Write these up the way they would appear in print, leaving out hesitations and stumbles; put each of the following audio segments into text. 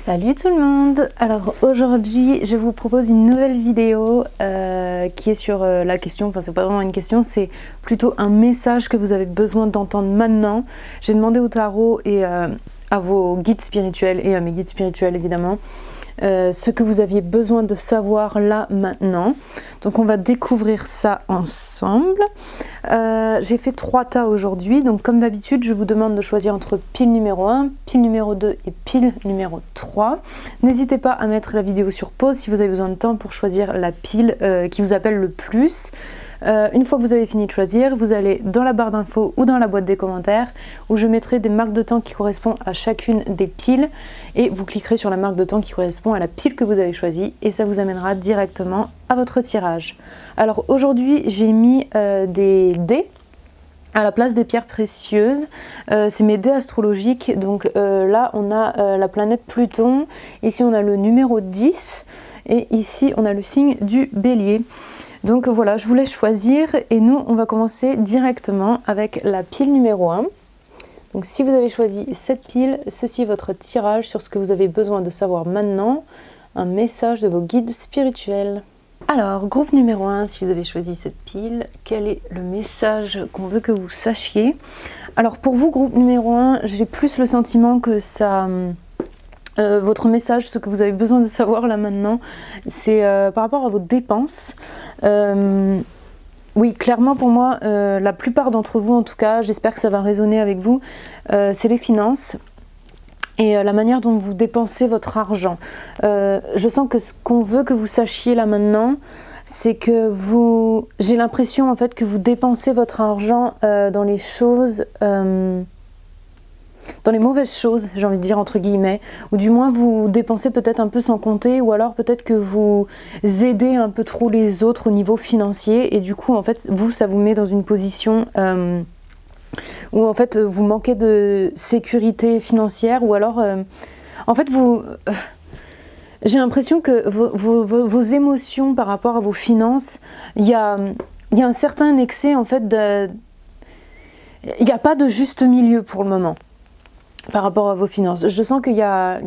Salut tout le monde! Alors aujourd'hui je vous propose une nouvelle vidéo qui est sur la question, enfin c'est pas vraiment une question, c'est plutôt un message que vous avez besoin d'entendre maintenant. J'ai demandé au tarot et à vos guides spirituels et à mes guides spirituels évidemment ce que vous aviez besoin de savoir là maintenant. Donc on va découvrir ça ensemble. J'ai fait 3 tas aujourd'hui, donc comme d'habitude je vous demande de choisir entre pile numéro 1, pile numéro 2 et pile numéro 3. N'hésitez pas à mettre la vidéo sur pause si vous avez besoin de temps pour choisir la pile qui vous appelle le plus. Une fois que vous avez fini de choisir, vous allez dans la barre d'infos ou dans la boîte des commentaires où je mettrai des marques de temps qui correspondent à chacune des piles et vous cliquerez sur la marque de temps qui correspond à la pile que vous avez choisie et ça vous amènera directement à votre tirage. Alors aujourd'hui j'ai mis des dés à la place des pierres précieuses, c'est mes dés astrologiques, donc là on a la planète Pluton, ici on a le numéro 10 et ici on a le signe du Bélier. Donc voilà, je vous laisse choisir et nous on va commencer directement avec la pile numéro 1. Donc si vous avez choisi cette pile, ceci est votre tirage sur ce que vous avez besoin de savoir maintenant, un message de vos guides spirituels. Alors, groupe numéro 1, si vous avez choisi cette pile, quel est le message qu'on veut que vous sachiez? Alors pour vous, groupe numéro 1, j'ai plus le sentiment que ça... votre message, ce que vous avez besoin de savoir là maintenant, c'est par rapport à vos dépenses. Oui, clairement pour moi, la plupart d'entre vous en tout cas, j'espère que ça va résonner avec vous, c'est les finances et la manière dont vous dépensez votre argent. Je sens que ce qu'on veut que vous sachiez là maintenant, c'est que j'ai l'impression en fait que vous dépensez votre argent dans les choses... dans les mauvaises choses, j'ai envie de dire entre guillemets, ou du moins vous dépensez peut-être un peu sans compter, ou alors peut-être que vous aidez un peu trop les autres au niveau financier, et du coup en fait vous ça vous met dans une position où en fait vous manquez de sécurité financière, ou alors en fait j'ai l'impression que vos émotions par rapport à vos finances, il y a un certain excès en fait, il n'y a pas de juste milieu pour le moment. Par rapport à vos finances, je sens qu'il y a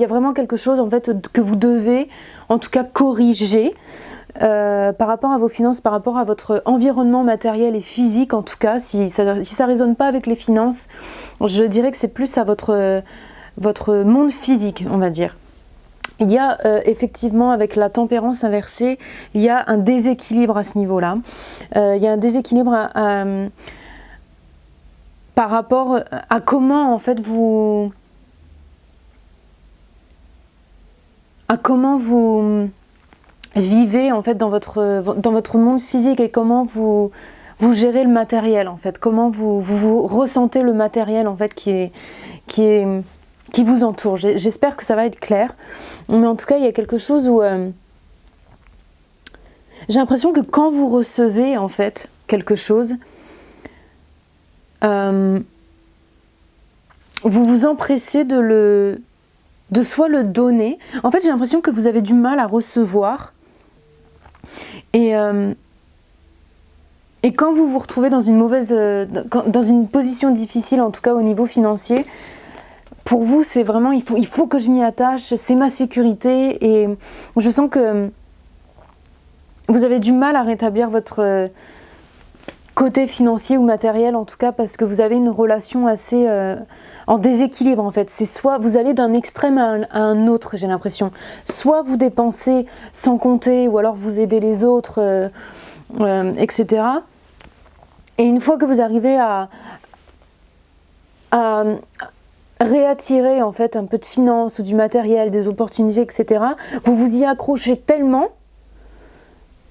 vraiment quelque chose en fait que vous devez en tout cas corriger par rapport à vos finances, par rapport à votre environnement matériel et physique en tout cas. Si ça résonne pas avec les finances, je dirais que c'est plus à votre monde physique, on va dire. Il y a effectivement avec la tempérance inversée, il y a un déséquilibre à ce niveau-là. Il y a un déséquilibre par rapport à comment en fait vous vivez en fait dans votre monde physique et comment vous gérez le matériel en fait, comment vous ressentez le matériel en fait qui vous entoure. J'espère que ça va être clair, mais en tout cas il y a quelque chose où j'ai l'impression que quand vous recevez en fait quelque chose, vous vous empressez de soit le donner. En fait, j'ai l'impression que vous avez du mal à recevoir. Et quand vous vous retrouvez dans une dans une position difficile, en tout cas au niveau financier, pour vous, c'est vraiment, il faut que je m'y attache, c'est ma sécurité. Et je sens que vous avez du mal à rétablir votre... côté financier ou matériel en tout cas, parce que vous avez une relation assez en déséquilibre en fait. C'est soit vous allez d'un extrême à un autre, j'ai l'impression. Soit vous dépensez sans compter, ou alors vous aidez les autres, etc. Et une fois que vous arrivez à réattirer en fait un peu de finances ou du matériel, des opportunités, etc., vous vous y accrochez tellement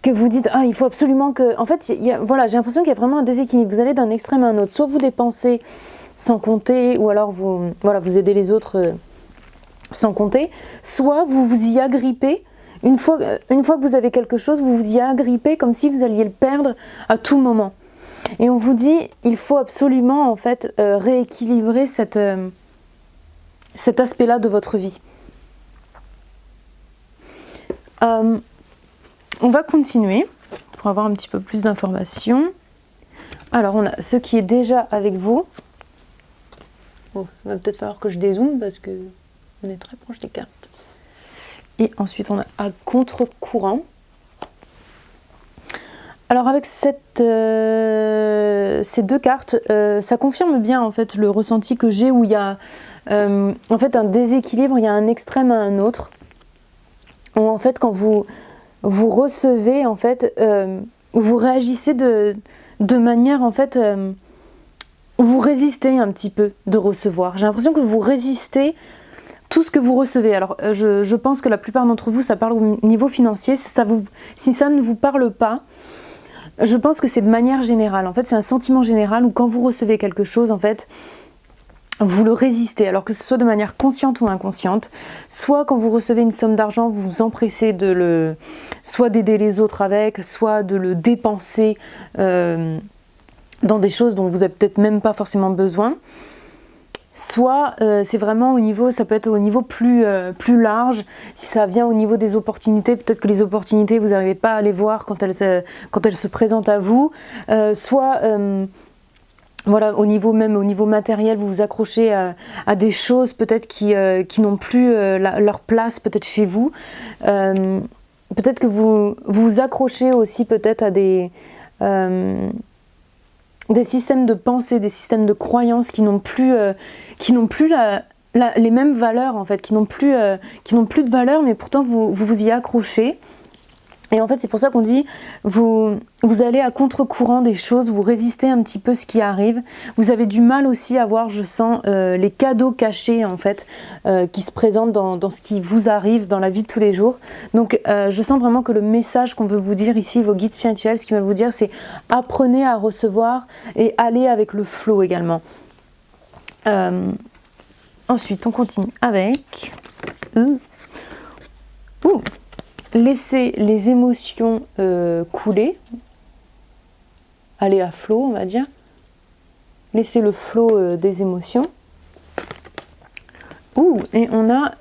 que vous dites « Ah, il faut absolument que... » En fait, voilà, j'ai l'impression qu'il y a vraiment un déséquilibre. Vous allez d'un extrême à un autre. Soit vous dépensez sans compter, ou alors vous aidez les autres sans compter. Soit vous vous y agrippez. Une fois que vous avez quelque chose, vous vous y agrippez comme si vous alliez le perdre à tout moment. Et on vous dit « Il faut absolument, en fait, rééquilibrer cet aspect-là de votre vie. » On va continuer pour avoir un petit peu plus d'informations. Alors, on a ce qui est déjà avec vous. Bon, il va peut-être falloir que je dézoome parce que On est très proche des cartes. Et ensuite, on a à contre-courant. Alors avec ces deux cartes, ça confirme bien en fait le ressenti que j'ai où il y a en fait un déséquilibre, il y a un extrême à un autre. Où en fait quand vous recevez en fait, vous réagissez de manière en fait, vous résistez un petit peu de recevoir. J'ai l'impression que vous résistez tout ce que vous recevez. Alors je pense que la plupart d'entre vous, ça parle au niveau financier. Si ça ne vous parle pas, je pense que c'est de manière générale. En fait, c'est un sentiment général où quand vous recevez quelque chose, en fait, vous le résistez. Alors que ce soit de manière consciente ou inconsciente. Soit quand vous recevez une somme d'argent, vous vous empressez soit d'aider les autres avec, soit de le dépenser dans des choses dont vous n'avez peut-être même pas forcément besoin. Soit c'est vraiment au niveau, ça peut être au niveau plus large. Si ça vient au niveau des opportunités, peut-être que les opportunités vous n'arrivez pas à les voir quand elles se présentent à vous. Soit voilà, au niveau matériel, vous vous accrochez à des choses peut-être qui n'ont plus leur place peut-être chez vous. Peut-être que vous vous accrochez aussi peut-être à des systèmes de pensée, des systèmes de croyances qui n'ont plus les mêmes valeurs en fait, qui n'ont plus de valeur, mais pourtant vous y accrochez. Et en fait c'est pour ça qu'on dit vous allez à contre-courant des choses, vous résistez un petit peu ce qui arrive. Vous avez du mal aussi à voir, je sens, les cadeaux cachés en fait qui se présentent dans ce qui vous arrive dans la vie de tous les jours. Donc je sens vraiment que le message qu'on veut vous dire ici, vos guides spirituels, ce qu'ils veulent vous dire, c'est apprenez à recevoir et allez avec le flow également. Ensuite on continue avec laissez les émotions couler, aller à flot, on va dire. Laissez le flot des émotions. Et on a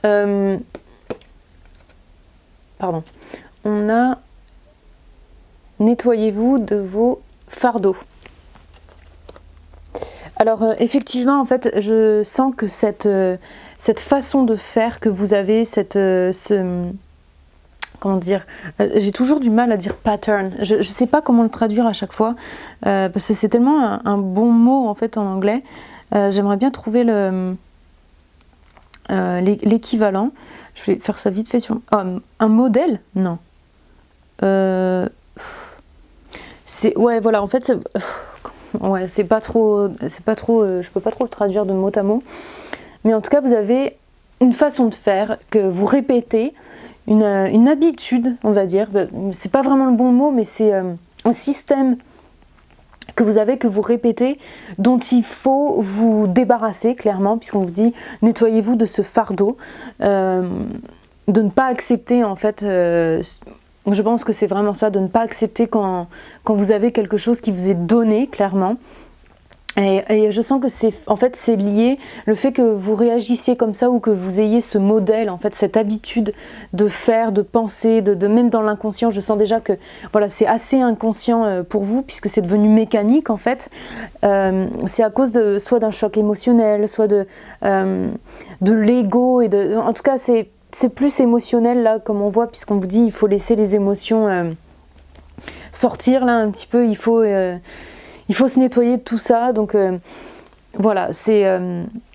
nettoyez-vous de vos fardeaux. Alors effectivement, en fait, je sens que cette façon de faire que vous avez, comment dire, j'ai toujours du mal à dire pattern. Je ne sais pas comment le traduire à chaque fois, parce que c'est tellement un bon mot en fait en anglais. J'aimerais bien trouver l'équivalent. Je vais faire ça vite fait sur un modèle. Non. Ouais, voilà. En fait, ouais, c'est pas trop. Je peux pas trop le traduire de mot à mot. Mais en tout cas, vous avez une façon de faire que vous répétez. Une habitude, on va dire, c'est pas vraiment le bon mot, mais c'est un système que vous avez, que vous répétez, dont il faut vous débarrasser clairement, puisqu'on vous dit nettoyez-vous de ce fardeau, de ne pas accepter en fait, je pense que c'est vraiment ça, de ne pas accepter quand vous avez quelque chose qui vous est donné clairement. Et je sens que c'est lié, le fait que vous réagissiez comme ça ou que vous ayez ce modèle, en fait, cette habitude de faire, de penser, de même dans l'inconscient, je sens déjà que voilà, c'est assez inconscient pour vous puisque c'est devenu mécanique en fait. C'est à cause soit d'un choc émotionnel, soit de l'ego, en tout cas c'est plus émotionnel là comme on voit, puisqu'on vous dit il faut laisser les émotions sortir là un petit peu, il faut se nettoyer de tout ça, donc voilà, c'est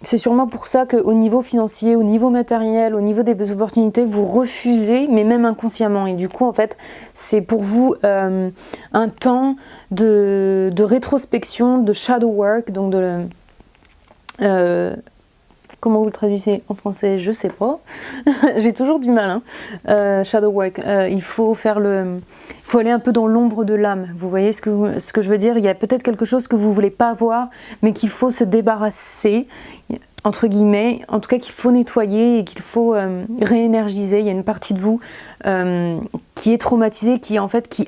sûrement pour ça qu'au niveau financier, au niveau matériel, au niveau des opportunités, vous refusez, mais même inconsciemment. Et du coup, en fait, c'est pour vous un temps de rétrospection, de shadow work, donc comment vous le traduisez en français? Je sais pas. J'ai toujours du mal. Shadow work. Il faut aller un peu dans l'ombre de l'âme. Vous voyez ce que je veux dire? Il y a peut-être quelque chose que vous voulez pas voir, mais qu'il faut se débarrasser, entre guillemets. En tout cas, qu'il faut nettoyer et qu'il faut réénergiser. Il y a une partie de vous qui est traumatisée, qui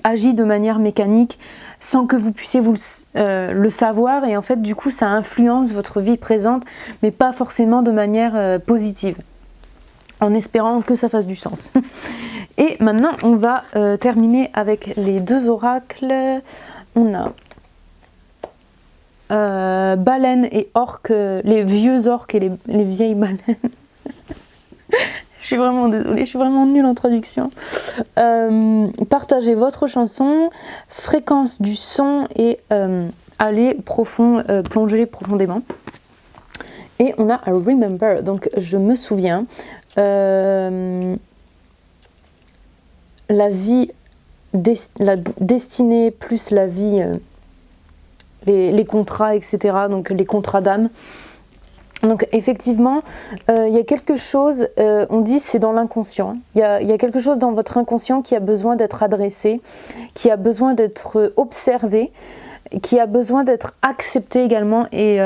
agit de manière mécanique, sans que vous puissiez le savoir, et en fait du coup ça influence votre vie présente, mais pas forcément de manière positive, en espérant que ça fasse du sens. Et maintenant on va terminer avec les deux oracles. On a baleine et orque, les vieux orques et les vieilles baleines. suis vraiment désolée, je suis vraiment nulle en traduction. Partagez votre chanson, fréquence du son et allez profond, plongez plongez profondément. Et on a remember, donc je me souviens. La vie, la destinée plus la vie, les contrats, etc. Donc les contrats d'âme. Donc effectivement, il y a quelque chose, on dit c'est dans l'inconscient. Il y a quelque chose dans votre inconscient qui a besoin d'être adressé, qui a besoin d'être observé, qui a besoin d'être accepté également et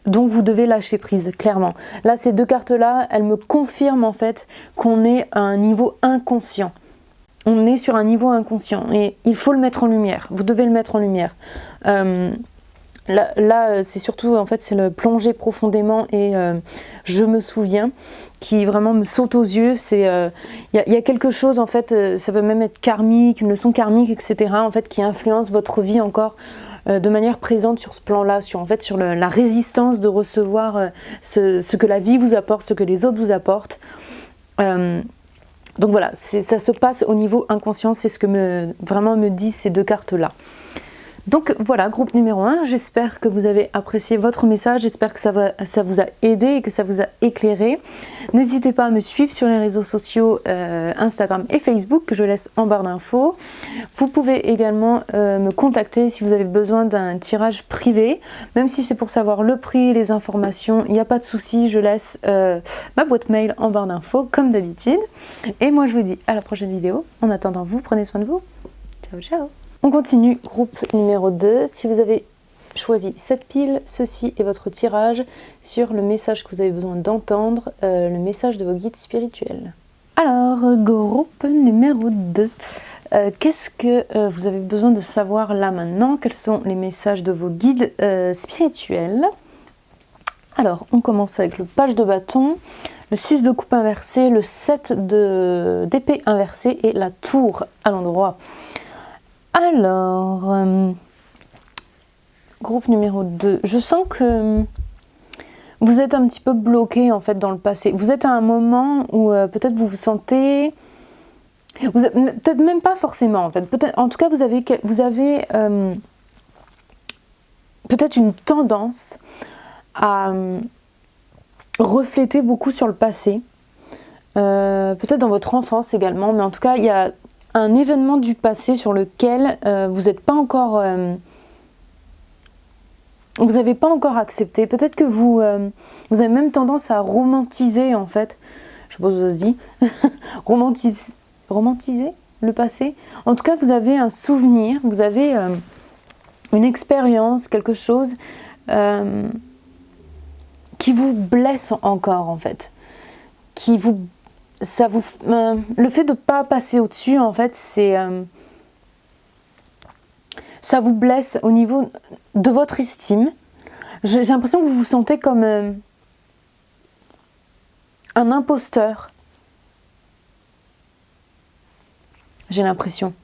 dont vous devez lâcher prise, clairement. Là, ces deux cartes-là, elles me confirment en fait qu'on est à un niveau inconscient. On est sur un niveau inconscient et il faut le mettre en lumière. Vous devez le mettre en lumière. Là c'est surtout, en fait, c'est le plonger profondément et je me souviens qui vraiment me saute aux yeux. C'est y a quelque chose, en fait, ça peut même être karmique, une leçon karmique, etc. En fait, qui influence votre vie encore de manière présente sur ce plan-là, en fait, sur la résistance de recevoir ce que la vie vous apporte, ce que les autres vous apportent. Donc voilà, ça se passe au niveau inconscient, c'est ce que vraiment me disent ces deux cartes-là. Donc voilà, groupe numéro 1, j'espère que vous avez apprécié votre message, j'espère que ça vous a aidé et que ça vous a éclairé. N'hésitez pas à me suivre sur les réseaux sociaux Instagram et Facebook que je laisse en barre d'infos. Vous pouvez également me contacter si vous avez besoin d'un tirage privé, même si c'est pour savoir le prix, les informations, il n'y a pas de souci, je laisse ma boîte mail en barre d'infos comme d'habitude. Et moi je vous dis à la prochaine vidéo. En attendant, vous prenez soin de vous. Ciao ciao. On continue, groupe numéro 2. Si vous avez choisi cette pile, ceci est votre tirage sur le message que vous avez besoin d'entendre, le message de vos guides spirituels. Alors, groupe numéro 2. Qu'est-ce que vous avez besoin de savoir là maintenant? Quels sont les messages de vos guides spirituels? Alors, on commence avec le page de bâton, le 6 de coupe inversé, le 7 d'épée inversé et la tour à l'endroit. Alors, groupe numéro 2, je sens que vous êtes un petit peu bloqué en fait dans le passé. Vous êtes à un moment où peut-être vous vous sentez, peut-être même pas forcément en fait. En tout cas, vous avez peut-être une tendance à refléter beaucoup sur le passé. Peut-être dans votre enfance également, mais en tout cas, il y a un événement du passé sur lequel vous n'êtes pas encore, vous n'avez pas encore accepté. Peut-être que vous avez même tendance à romantiser en fait. Je suppose que ça se dit. romantiser le passé. En tout cas, vous avez un souvenir, vous avez une expérience, quelque chose qui vous blesse encore en fait, le fait de ne pas passer au-dessus, en fait, ça vous blesse au niveau de votre estime. J'ai l'impression que vous vous sentez comme un imposteur. J'ai l'impression.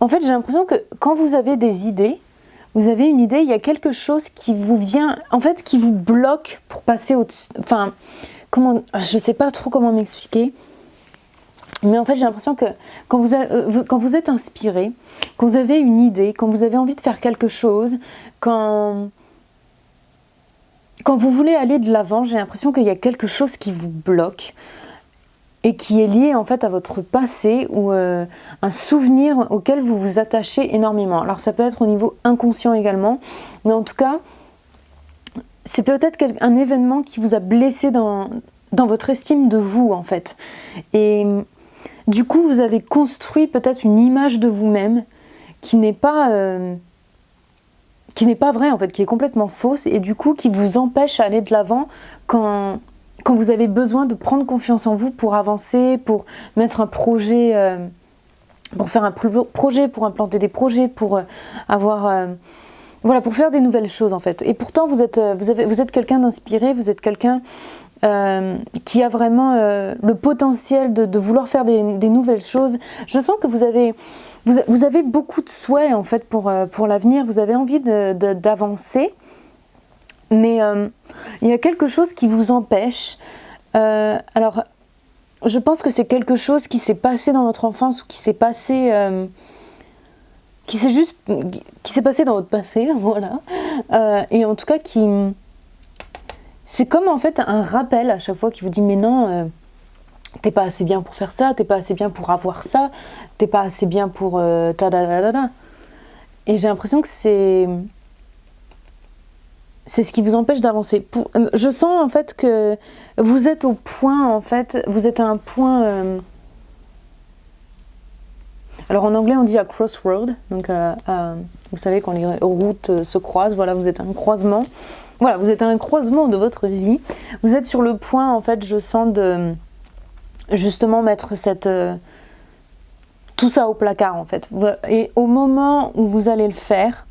En fait, j'ai l'impression que quand vous avez des idées, vous avez une idée, il y a quelque chose qui vous vient, en fait, qui vous bloque pour passer au-dessus. Enfin, je ne sais pas trop comment m'expliquer. Mais en fait, j'ai l'impression que quand vous êtes inspiré, quand vous avez une idée, quand vous avez envie de faire quelque chose, quand vous voulez aller de l'avant, j'ai l'impression qu'il y a quelque chose qui vous bloque et qui est lié en fait à votre passé ou un souvenir auquel vous vous attachez énormément. Alors ça peut être au niveau inconscient également, mais en tout cas, c'est peut-être un événement qui vous a blessé dans votre estime de vous en fait. Et du coup, vous avez construit peut-être une image de vous-même qui n'est pas vraie en fait, qui est complètement fausse et du coup qui vous empêche d'aller de l'avant quand vous avez besoin de prendre confiance en vous pour avancer, pour mettre un projet, pour faire un projet, pour implanter des projets, pour avoir... voilà, pour faire des nouvelles choses en fait. Et pourtant, vous êtes quelqu'un d'inspiré, vous êtes quelqu'un qui a vraiment le potentiel de vouloir faire des nouvelles choses. Je sens que vous avez beaucoup de souhaits en fait pour l'avenir, vous avez envie d'avancer. Mais il y a quelque chose qui vous empêche. Alors, je pense que c'est quelque chose qui s'est passé dans votre enfance ou qui s'est passé... qui s'est passé dans votre passé, voilà. Et en tout cas, c'est comme en fait un rappel à chaque fois qui vous dit mais non, t'es pas assez bien pour faire ça, t'es pas assez bien pour avoir ça, t'es pas assez bien pour ta. Et j'ai l'impression que c'est ce qui vous empêche d'avancer. Je sens en fait que vous êtes au point, en fait, vous êtes à un point. Alors en anglais on dit à crossroad, donc vous savez quand les routes se croisent, voilà, vous êtes à un croisement. Voilà, vous êtes à un croisement de votre vie. Vous êtes sur le point, en fait, je sens de justement mettre tout ça au placard, en fait. Et au moment où vous allez le faire,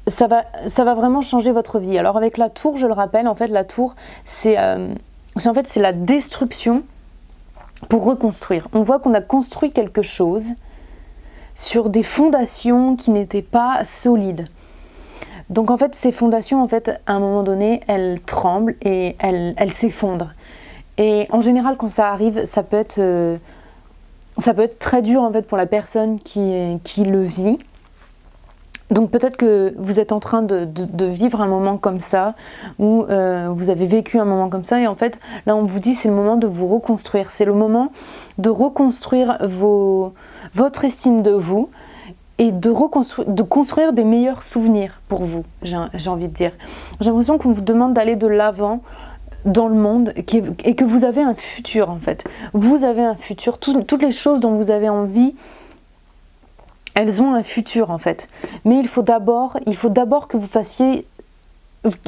ça va vraiment changer votre vie. Alors avec la tour, je le rappelle, en fait, la tour, c'est la destruction pour reconstruire. On voit qu'on a construit quelque chose sur des fondations qui n'étaient pas solides. Donc en fait, ces fondations, en fait, à un moment donné, elles tremblent et elles s'effondrent. Et en général, quand ça arrive, ça peut être très dur en fait pour la personne qui le vit. Donc peut-être que vous êtes en train de vivre un moment comme ça, ou vous avez vécu un moment comme ça, et en fait, là on vous dit c'est le moment de vous reconstruire, c'est le moment de reconstruire votre estime de vous, et de construire des meilleurs souvenirs pour vous, j'ai envie de dire. J'ai l'impression qu'on vous demande d'aller de l'avant dans le monde, et que vous avez un futur en fait. Vous avez un futur, toutes les choses dont vous avez envie, elles ont un futur en fait. Mais il faut d'abord que vous fassiez...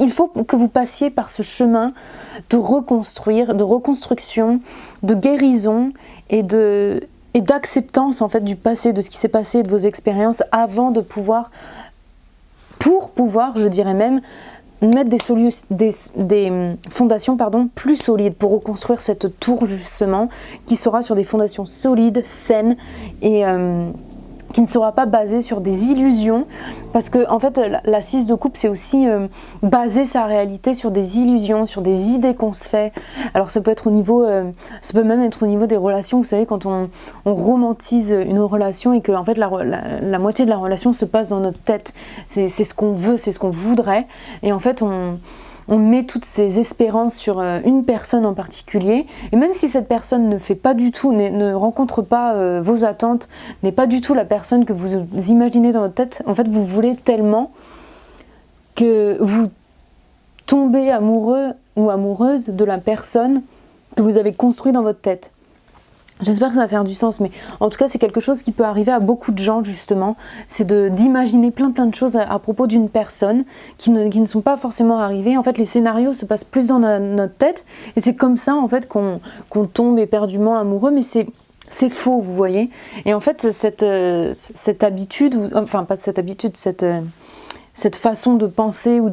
Il faut que vous passiez par ce chemin de reconstruction, de guérison et d'acceptance en fait du passé, de ce qui s'est passé, de vos expériences, avant de pouvoir, je dirais même, mettre des fondations plus solides pour reconstruire cette tour justement, qui sera sur des fondations solides, saines et qui ne sera pas basée sur des illusions, parce que en fait la 6 de coupe c'est aussi baser sa réalité sur des illusions, sur des idées qu'on se fait. Alors ça peut être ça peut même être au niveau des relations, vous savez, quand on romantise une relation et que en fait la moitié de la relation se passe dans notre tête, c'est ce qu'on veut, c'est ce qu'on voudrait, et en fait on met toutes ses espérances sur une personne en particulier, et même si cette personne ne fait pas du tout, ne rencontre pas vos attentes, n'est pas du tout la personne que vous imaginez dans votre tête, en fait vous voulez tellement que vous tombez amoureux ou amoureuse de la personne que vous avez construite dans votre tête. J'espère que ça va faire du sens, mais en tout cas c'est quelque chose qui peut arriver à beaucoup de gens justement, c'est d'imaginer plein de choses à propos d'une personne qui ne sont pas forcément arrivées. En fait les scénarios se passent plus dans notre tête, et c'est comme ça en fait qu'on tombe éperdument amoureux, mais c'est faux, vous voyez. Et en fait cette habitude, enfin pas cette habitude, cette façon de penser ou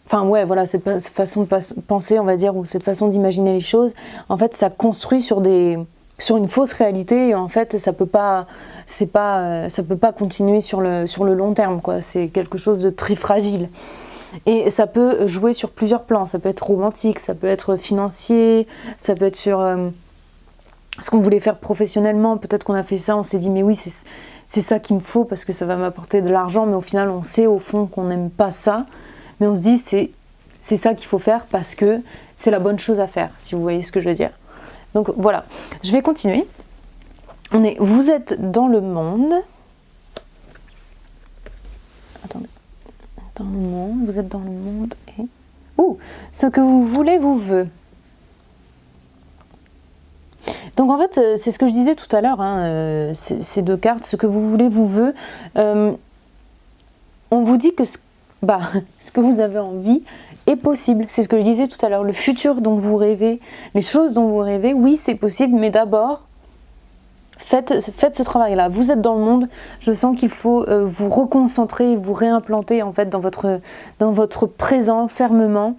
enfin ouais, voilà, cette façon de penser, on va dire, ou cette façon d'imaginer les choses, en fait, ça construit sur une fausse réalité, et en fait, ça peut pas continuer sur le long terme, quoi. C'est quelque chose de très fragile. Et ça peut jouer sur plusieurs plans. Ça peut être romantique, ça peut être financier, ça peut être sur ce qu'on voulait faire professionnellement. Peut-être qu'on a fait ça, on s'est dit mais oui, c'est ça qu'il me faut parce que ça va m'apporter de l'argent, mais au final, on sait au fond qu'on n'aime pas ça. Mais on se dit c'est ça qu'il faut faire parce que c'est la bonne chose à faire, si vous voyez ce que je veux dire. Donc voilà, je vais continuer. Vous êtes dans le monde. Attendez. Dans le monde, vous êtes dans le monde et... ce que vous voulez vous veut. Donc en fait, c'est ce que je disais tout à l'heure, hein, ces deux cartes, ce que vous voulez vous veut. On vous dit que ce que vous avez envie est possible. C'est ce que je disais tout à l'heure. Le futur dont vous rêvez, les choses dont vous rêvez, oui, c'est possible, mais d'abord, faites ce travail-là. Vous êtes dans le monde. Je sens qu'il faut vous reconcentrer, vous réimplanter en fait dans votre présent fermement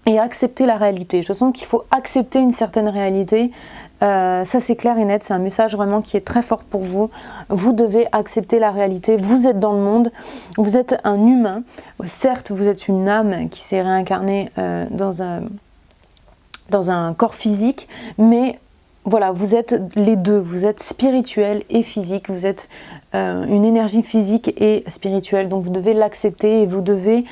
et accepter la réalité. Je sens qu'il faut accepter une certaine réalité Ça c'est clair et net, c'est un message vraiment qui est très fort pour vous. Vous devez accepter la réalité, vous êtes dans le monde, vous êtes un humain. Certes, vous êtes une âme qui s'est réincarnée dans un corps physique, mais voilà, vous êtes les deux, vous êtes spirituel et physique, vous êtes une énergie physique et spirituelle, donc vous devez l'accepter et vous devez...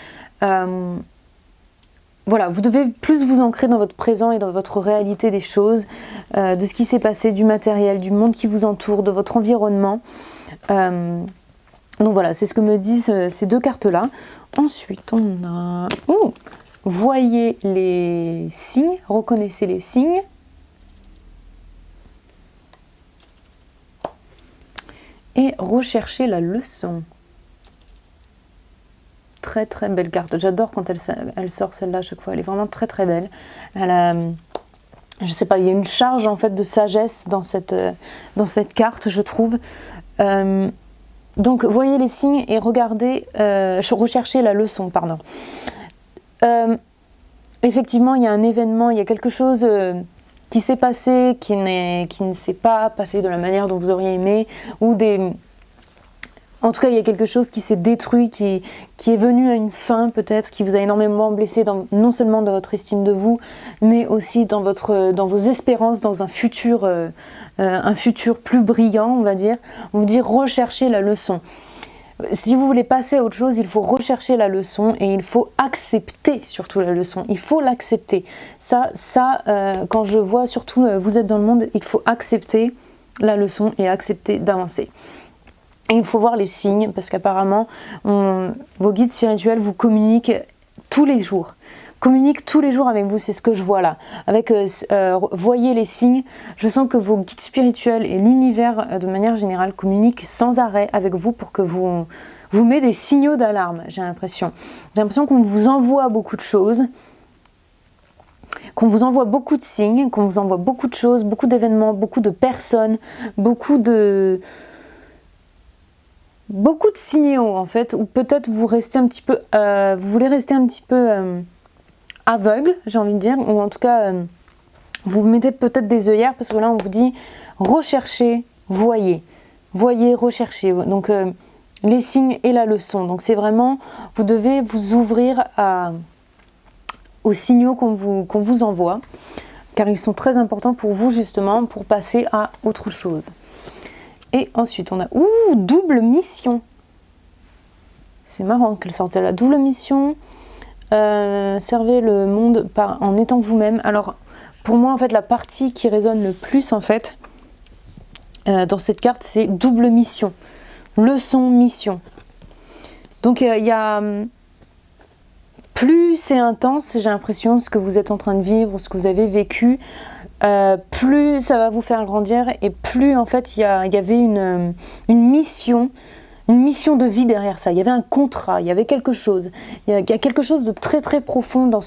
voilà, vous devez plus vous ancrer dans votre présent et dans votre réalité des choses, de ce qui s'est passé, du matériel, du monde qui vous entoure, de votre environnement. Donc voilà, c'est ce que me disent ces deux cartes-là. Ensuite, on a... voyez les signes, reconnaissez les signes. Et recherchez la leçon. Très très belle carte. J'adore quand elle sort celle-là à chaque fois. Elle est vraiment très très belle. Elle a, je sais pas, il y a une charge en fait de sagesse dans cette carte, je trouve. Donc voyez les signes et regardez, recherchez la leçon, pardon. Effectivement, il y a un événement, il y a quelque chose qui s'est passé, qui ne s'est pas passé de la manière dont vous auriez aimé, ou en tout cas, il y a quelque chose qui s'est détruit, qui est venu à une fin peut-être, qui vous a énormément blessé, non seulement dans votre estime de vous, mais aussi dans vos espérances, dans un futur plus brillant, on va dire. On vous dit recherchez la leçon. Si vous voulez passer à autre chose, il faut rechercher la leçon et il faut accepter surtout la leçon. Il faut l'accepter. Ça, quand je vois surtout vous êtes dans le monde, il faut accepter la leçon et accepter d'avancer. Et il faut voir les signes parce qu'apparemment, vos guides spirituels vous communiquent tous les jours. Communiquent tous les jours avec vous, c'est ce que je vois là. Voyez les signes, je sens que vos guides spirituels et l'univers de manière générale communiquent sans arrêt avec vous pour que vous mettez des signaux d'alarme, j'ai l'impression. J'ai l'impression qu'on vous envoie beaucoup de choses, qu'on vous envoie beaucoup de signes, qu'on vous envoie beaucoup de choses, beaucoup d'événements, beaucoup de personnes, beaucoup de signaux en fait, ou peut-être vous restez un petit peu, vous voulez rester un petit peu aveugle, j'ai envie de dire, ou en tout cas vous mettez peut-être des œillères parce que là on vous dit recherchez, voyez, recherchez, donc les signes et la leçon. Donc c'est vraiment, vous devez vous ouvrir aux signaux qu'on vous envoie, car ils sont très importants pour vous justement pour passer à autre chose. Et ensuite, on a double mission. C'est marrant qu'elle sorte la double mission. Servez le monde en étant vous-même. Alors, pour moi, en fait, la partie qui résonne le plus, en fait, dans cette carte, c'est double mission. Leçon, mission. Donc, il y a... plus c'est intense, j'ai l'impression, ce que vous êtes en train de vivre, ce que vous avez vécu, plus ça va vous faire grandir et plus en fait il y avait une mission de vie derrière ça. Il y avait un contrat, il y avait quelque chose. Il y a quelque chose de très très profond dans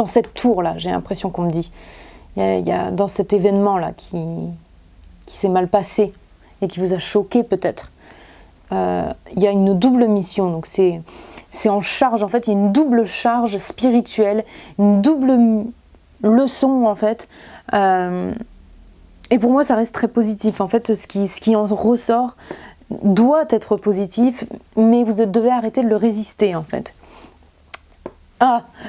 cette tour là, j'ai l'impression qu'on me dit. Il y a dans cet événement là qui s'est mal passé et qui vous a choqué peut-être. Il y a une double mission, donc c'est en charge, en fait il y a une double charge spirituelle, une double leçon en fait, et pour moi ça reste très positif en fait. Ce qui en ressort doit être positif, mais vous devez arrêter de le résister en fait.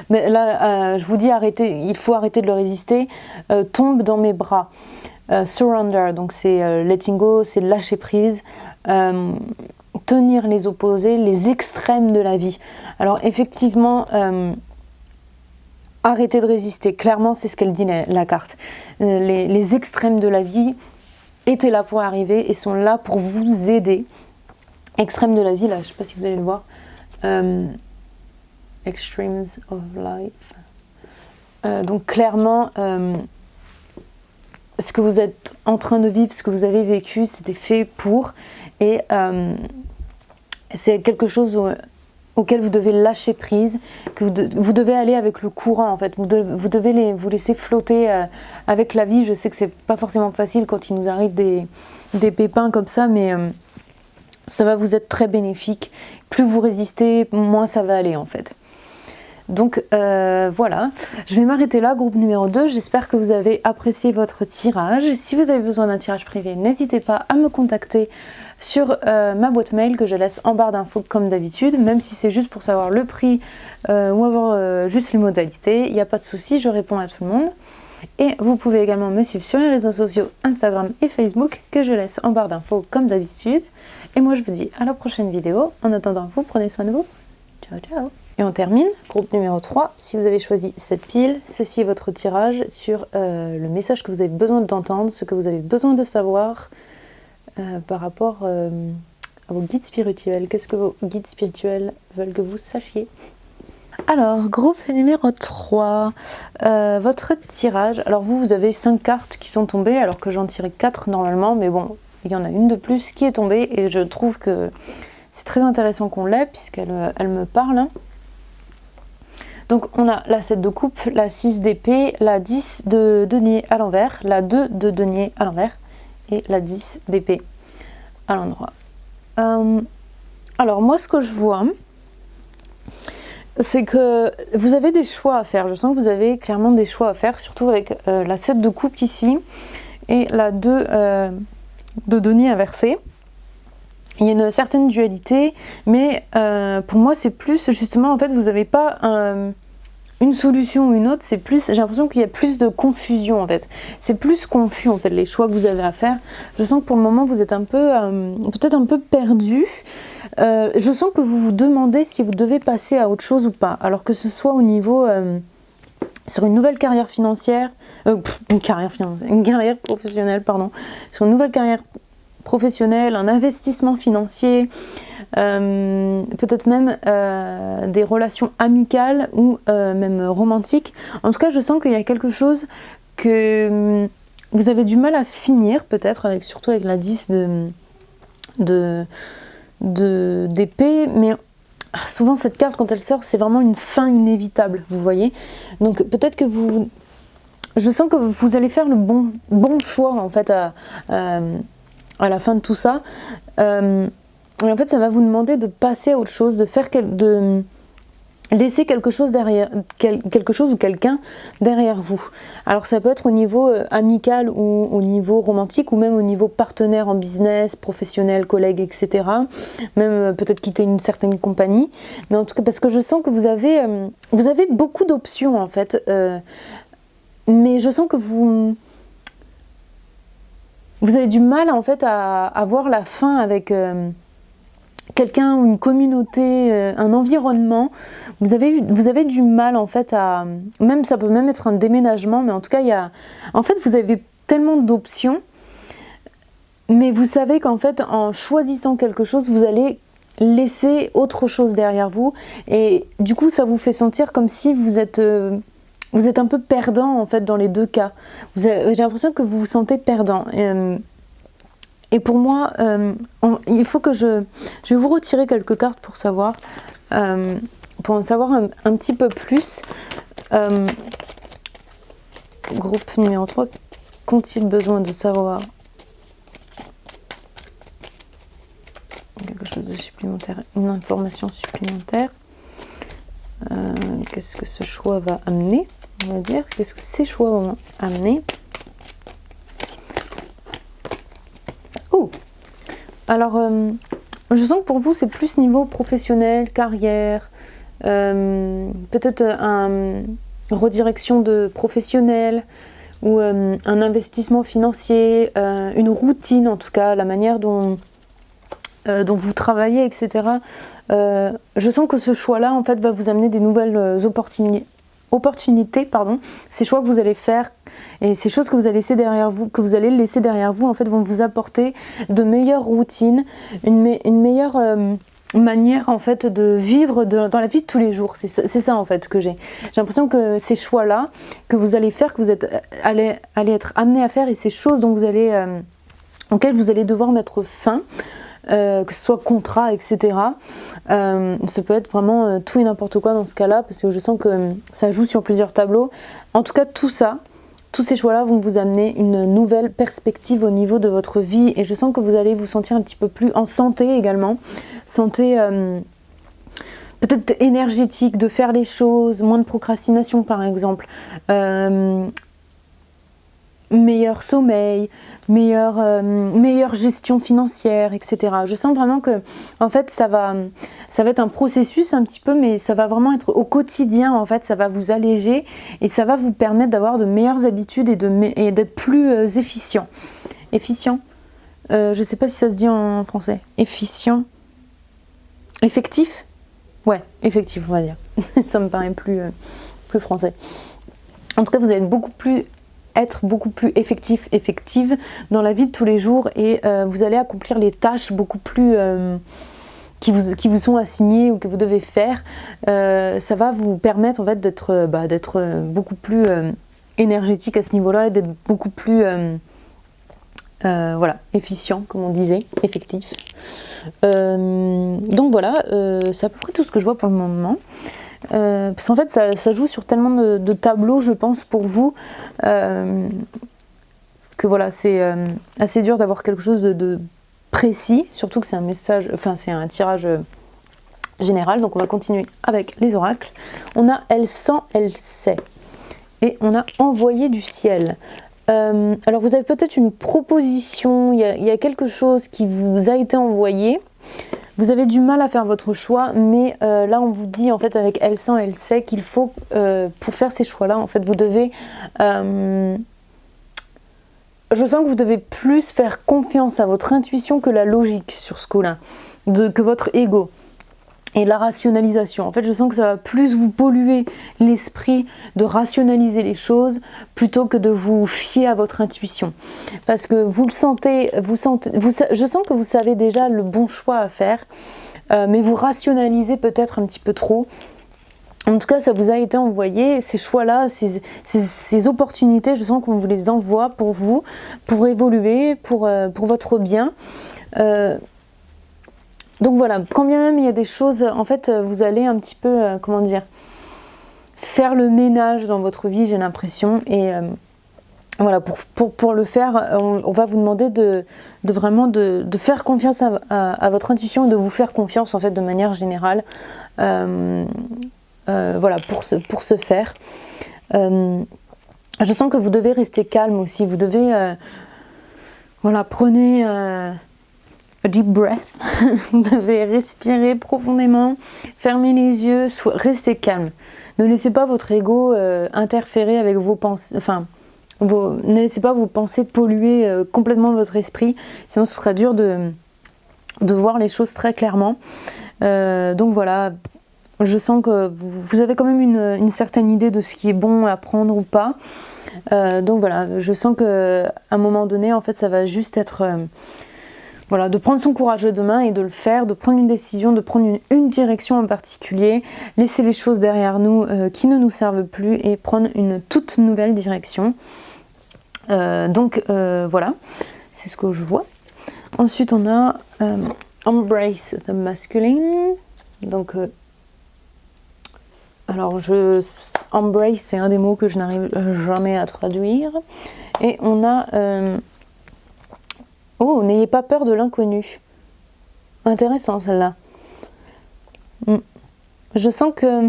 Mais là je vous dis il faut arrêter de le résister. Tombe dans mes bras, surrender, donc c'est letting go, c'est lâcher prise, tenir les opposés, les extrêmes de la vie. Alors effectivement, arrêtez de résister, clairement c'est ce qu'elle dit la carte. Les extrêmes de la vie étaient là pour arriver et sont là pour vous aider. Extrêmes de la vie, là, je ne sais pas si vous allez le voir. Extremes of life. Donc clairement, ce que vous êtes en train de vivre, ce que vous avez vécu, c'était fait pour. Et c'est quelque chose auquel vous devez lâcher prise, que vous devez aller avec le courant en fait. Vous devez vous laisser flotter avec la vie. Je sais que c'est pas forcément facile quand il nous arrive des pépins comme ça, mais ça va vous être très bénéfique. Plus vous résistez, moins ça va aller en fait. Donc voilà, je vais m'arrêter là, groupe numéro 2. J'espère que vous avez apprécié votre tirage. Si vous avez besoin d'un tirage privé, n'hésitez pas à me contacter sur ma boîte mail que je laisse en barre d'infos comme d'habitude, même si c'est juste pour savoir le prix ou avoir juste les modalités, il n'y a pas de souci, je réponds à tout le monde. Et vous pouvez également me suivre sur les réseaux sociaux Instagram et Facebook que je laisse en barre d'infos comme d'habitude. Et moi je vous dis à la prochaine vidéo. En attendant, vous prenez soin de vous. Ciao ciao. Et on termine, groupe numéro 3. Si vous avez choisi cette pile, ceci est votre tirage sur le message que vous avez besoin d'entendre, ce que vous avez besoin de savoir par rapport à vos guides spirituels. Qu'est-ce que vos guides spirituels veulent que vous sachiez? Alors, groupe numéro 3, votre tirage. Alors vous avez 5 cartes qui sont tombées, alors que j'en tirais 4 normalement, mais bon, il y en a une de plus qui est tombée, et je trouve que c'est très intéressant qu'on l'ait, puisqu'elle me parle. Donc on a la 7 de coupe, la 6 d'épée, la 10 de denier à l'envers, la 2 de denier à l'envers, et la 10 d'épée à l'endroit. Alors moi ce que je vois, c'est que vous avez des choix à faire. Je sens que vous avez clairement des choix à faire, surtout avec la 7 de coupe ici et la 2 de denier inversé. Il y a une certaine dualité, mais pour moi c'est plus justement, en fait vous n'avez pas une solution ou une autre, c'est plus, j'ai l'impression qu'il y a plus de confusion en fait. C'est plus confus en fait les choix que vous avez à faire. Je sens que pour le moment vous êtes un peu, peut-être un peu perdu. Je sens que vous vous demandez si vous devez passer à autre chose ou pas. Alors que ce soit au niveau, sur une nouvelle carrière financière, une carrière professionnelle, pardon, sur une nouvelle carrière professionnelle, un investissement financier, peut-être même des relations amicales ou même romantiques. En tout cas, je sens qu'il y a quelque chose que vous avez du mal à finir, peut-être, surtout avec la 10 d'épée, mais souvent cette carte, quand elle sort, c'est vraiment une fin inévitable, vous voyez. Donc peut-être que je sens que vous allez faire le bon choix, en fait, à la fin de tout ça. Et en fait, ça va vous demander de passer à autre chose, de laisser quelque chose derrière, quelque chose ou quelqu'un derrière vous. Alors ça peut être au niveau amical ou au niveau romantique, ou même au niveau partenaire en business, professionnel, collègue, etc. Même peut-être quitter une certaine compagnie. Mais en tout cas, parce que je sens que vous avez beaucoup d'options en fait. Mais je sens que vous avez du mal en fait à voir la fin avec quelqu'un ou une communauté, un environnement. Vous avez du mal en fait à, même ça peut même être un déménagement, mais en tout cas en fait vous avez tellement d'options, mais vous savez qu'en fait en choisissant quelque chose vous allez laisser autre chose derrière vous, et du coup ça vous fait sentir comme si vous êtes un peu perdant en fait dans les deux cas. J'ai l'impression que vous vous sentez perdant. Et pour moi, il faut que je vais vous retirer quelques cartes pour savoir, pour en savoir un petit peu plus. Groupe numéro 3, qu'ont-ils besoin de savoir quelque chose de supplémentaire, une information supplémentaire. Qu'est-ce que ce choix va amener, on va dire. Qu'est-ce que ces choix vont amener. Oh, alors, je sens que pour vous, c'est plus niveau professionnel, carrière, peut-être une redirection de professionnel, ou un investissement financier, une routine en tout cas, la manière dont vous travaillez, etc. Je sens que ce choix-là, en fait, va vous amener des nouvelles opportunités, ces choix que vous allez faire et ces choses que vous allez laisser derrière vous, en fait, vont vous apporter de meilleures routines, une meilleure manière en fait de vivre dans la vie de tous les jours. C'est ça en fait que j'ai l'impression que ces choix-là que vous allez faire, que vous allez être amené à faire, et ces choses dont auxquelles vous allez devoir mettre fin, que ce soit contrat, etc. Ça peut être vraiment tout et n'importe quoi dans ce cas-là, parce que je sens que ça joue sur plusieurs tableaux. En tout cas, tous ces choix-là vont vous amener une nouvelle perspective au niveau de votre vie, et je sens que vous allez vous sentir un petit peu plus en santé également. Santé peut-être énergétique, de faire les choses, moins de procrastination par exemple, meilleur sommeil, meilleure gestion financière, etc. Je sens vraiment que en fait ça va être un processus un petit peu, mais ça va vraiment être au quotidien, en fait ça va vous alléger et ça va vous permettre d'avoir de meilleures habitudes et d'être plus efficient. Efficient, je sais pas si ça se dit en français. Efficient, effectif, ouais, effectif on va dire. Ça me paraît plus français. En tout cas vous allez être beaucoup plus effectif, effective dans la vie de tous les jours et vous allez accomplir les tâches beaucoup plus qui vous sont assignées ou que vous devez faire. Ça va vous permettre en fait d'être beaucoup plus énergétique à ce niveau-là et d'être beaucoup plus voilà, efficient comme on disait, effectif. Donc voilà, c'est à peu près tout ce que je vois pour le moment. Parce qu'en fait ça joue sur tellement de tableaux je pense pour vous que voilà c'est assez dur d'avoir quelque chose de précis, surtout que c'est un message, enfin c'est un tirage général. Donc on va continuer avec les oracles. On a elle sent, elle sait et on a envoyé du ciel. Alors vous avez peut-être une proposition, il y a quelque chose qui vous a été envoyé. Vous avez du mal à faire votre choix, mais là on vous dit en fait avec elle sent, elle sait qu'il faut, pour faire ces choix-là, en fait vous devez, je sens que vous devez plus faire confiance à votre intuition que la logique sur ce coup-là, que votre ego. Et la rationalisation, en fait je sens que ça va plus vous polluer l'esprit de rationaliser les choses plutôt que de vous fier à votre intuition. Parce que vous le sentez, je sens que vous savez déjà le bon choix à faire, mais vous rationalisez peut-être un petit peu trop. En tout cas ça vous a été envoyé, ces choix-là, ces opportunités, je sens qu'on vous les envoie pour vous, pour évoluer, pour votre bien. Donc voilà, quand bien même il y a des choses, en fait vous allez un petit peu, comment dire, faire le ménage dans votre vie, j'ai l'impression, et voilà, pour le faire, on va vous demander de vraiment de faire confiance à votre intuition et de vous faire confiance en fait de manière générale, voilà, pour ce faire. Je sens que vous devez rester calme aussi, vous devez, voilà, prenez... deep breath, vous devez respirer profondément, fermer les yeux, restez calme. Ne laissez pas votre ego interférer avec vos pensées, enfin, ne laissez pas vos pensées polluer complètement votre esprit, sinon ce sera dur de voir les choses très clairement. Donc voilà, je sens que vous avez quand même une certaine idée de ce qui est bon à prendre ou pas. Donc voilà, je sens qu'à un moment donné, en fait, ça va juste être... voilà, de prendre son courage de main et de le faire, de prendre une décision, de prendre une direction en particulier, laisser les choses derrière nous qui ne nous servent plus et prendre une toute nouvelle direction. Donc voilà, c'est ce que je vois. Ensuite on a Embrace the Masculine. Donc alors Embrace c'est un des mots que je n'arrive jamais à traduire. Et on a... oh, n'ayez pas peur de l'inconnu. Intéressant celle-là. Je sens que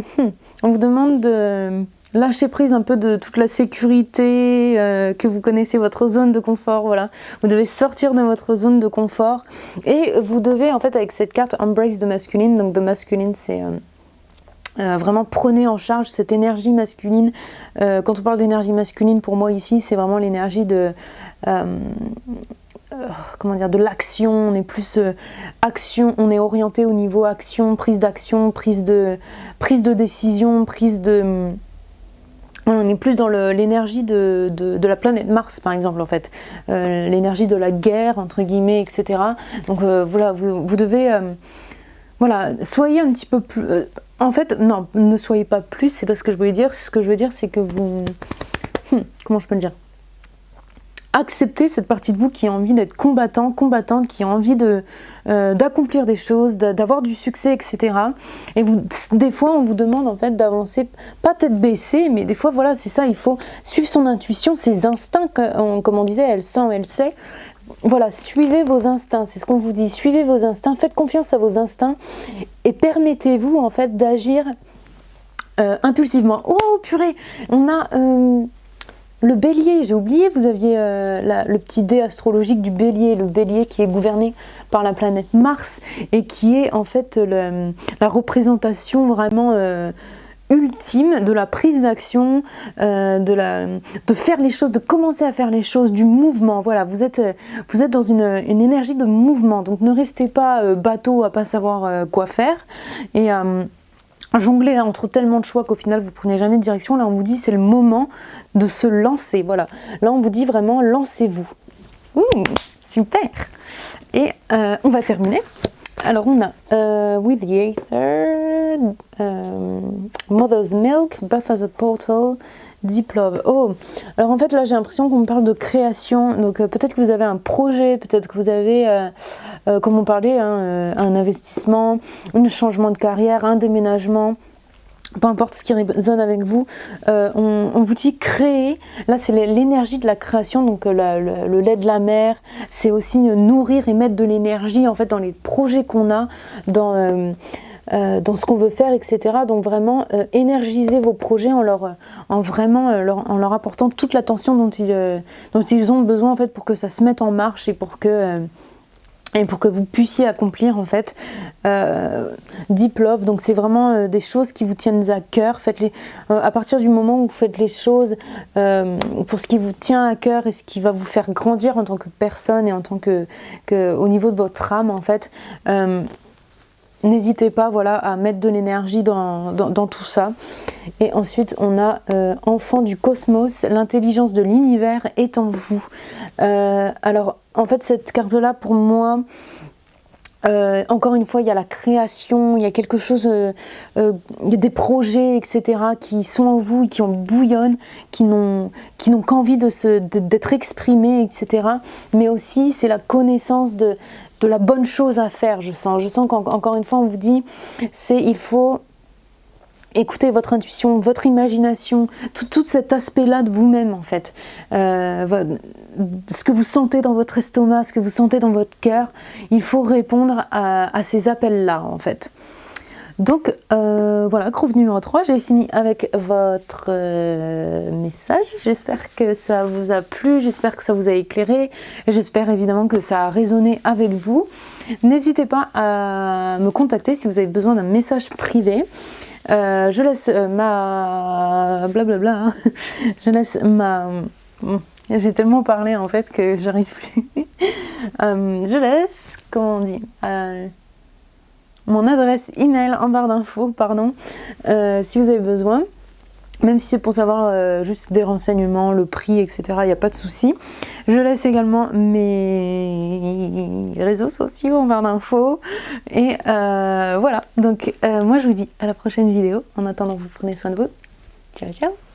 on vous demande de lâcher prise un peu de toute la sécurité que vous connaissez, votre zone de confort. Voilà, vous devez sortir de votre zone de confort et vous devez en fait avec cette carte Embrace the Masculine. Donc the Masculine c'est vraiment prenez en charge cette énergie masculine. Quand on parle d'énergie masculine, pour moi ici c'est vraiment l'énergie de comment dire, de l'action. On est plus action, on est orienté au niveau action, prise d'action, prise de décision, on est plus dans l'énergie de la planète Mars par exemple en fait, l'énergie de la guerre entre guillemets, etc. Donc voilà, vous devez voilà, soyez un petit peu plus en fait, non, ne soyez pas plus, c'est pas ce que je voulais dire. Ce que je veux dire c'est que vous comment je peux le dire, accepter cette partie de vous qui a envie d'être combattante, qui a envie d'accomplir des choses, d'avoir du succès, etc. Et des fois, on vous demande en fait d'avancer, pas tête baissée, mais des fois, voilà, c'est ça, il faut suivre son intuition, ses instincts, comme on disait, elle sent, elle sait. voilà, suivez vos instincts, c'est ce qu'on vous dit, suivez vos instincts, faites confiance à vos instincts et permettez-vous en fait d'agir impulsivement. Oh purée, on a le bélier, j'ai oublié, vous aviez le petit dé astrologique du bélier, le bélier qui est gouverné par la planète Mars et qui est en fait la représentation vraiment ultime de la prise d'action, de faire les choses, de commencer à faire les choses, du mouvement. Voilà, vous êtes dans une énergie de mouvement, donc ne restez pas bateau à pas savoir quoi faire et jongler entre tellement de choix qu'au final vous prenez jamais de direction. Là on vous dit c'est le moment de se lancer, voilà. Là on vous dit vraiment lancez-vous. Super. Et on va terminer. Alors on a With the Aether, Mother's Milk, Birth as a Portal, Deep Love. Oh, alors en fait là j'ai l'impression qu'on me parle de création, donc peut-être que vous avez un projet, peut-être que vous avez, comme on parlait, un investissement, un changement de carrière, un déménagement. Peu importe ce qui résonne avec vous, on vous dit créer. Là c'est l'énergie de la création, donc le lait de la mer, c'est aussi nourrir et mettre de l'énergie en fait dans les projets qu'on a, dans ce qu'on veut faire, etc. Donc vraiment énergiser vos projets en leur apportant toute l'attention dont ils ont besoin en fait pour que ça se mette en marche et pour que vous puissiez accomplir en fait Deep Love. Donc c'est vraiment des choses qui vous tiennent à cœur. Faites-les à partir du moment où vous faites les choses pour ce qui vous tient à cœur et ce qui va vous faire grandir en tant que personne et en tant que au niveau de votre âme en fait. N'hésitez pas, voilà, à mettre de l'énergie dans tout ça. Et ensuite, on a enfant du cosmos, l'intelligence de l'univers est en vous. Alors, en fait, cette carte-là, pour moi, encore une fois, il y a la création, il y a quelque chose, il y a des projets, etc., qui sont en vous et qui en bouillonnent, qui n'ont qu'envie d'être exprimés, etc. Mais aussi, c'est la connaissance de la bonne chose à faire, je sens qu'encore une fois on vous dit, il faut écouter votre intuition, votre imagination, tout cet aspect-là de vous-même en fait, ce que vous sentez dans votre estomac, ce que vous sentez dans votre cœur, il faut répondre à ces appels-là en fait. Donc voilà, groupe numéro 3, j'ai fini avec votre message. J'espère que ça vous a plu, j'espère que ça vous a éclairé, j'espère évidemment que ça a résonné avec vous. N'hésitez pas à me contacter si vous avez besoin d'un message privé. Je laisse ma blablabla, hein. Je laisse ma... J'ai tellement parlé en fait que j'arrive plus. Je laisse, comment on dit, mon adresse email en barre d'infos, pardon, si vous avez besoin. Même si c'est pour savoir juste des renseignements, le prix, etc., il n'y a pas de souci. Je laisse également mes réseaux sociaux en barre d'infos. Et voilà, donc moi je vous dis à la prochaine vidéo. En attendant, vous prenez soin de vous. Ciao, ciao!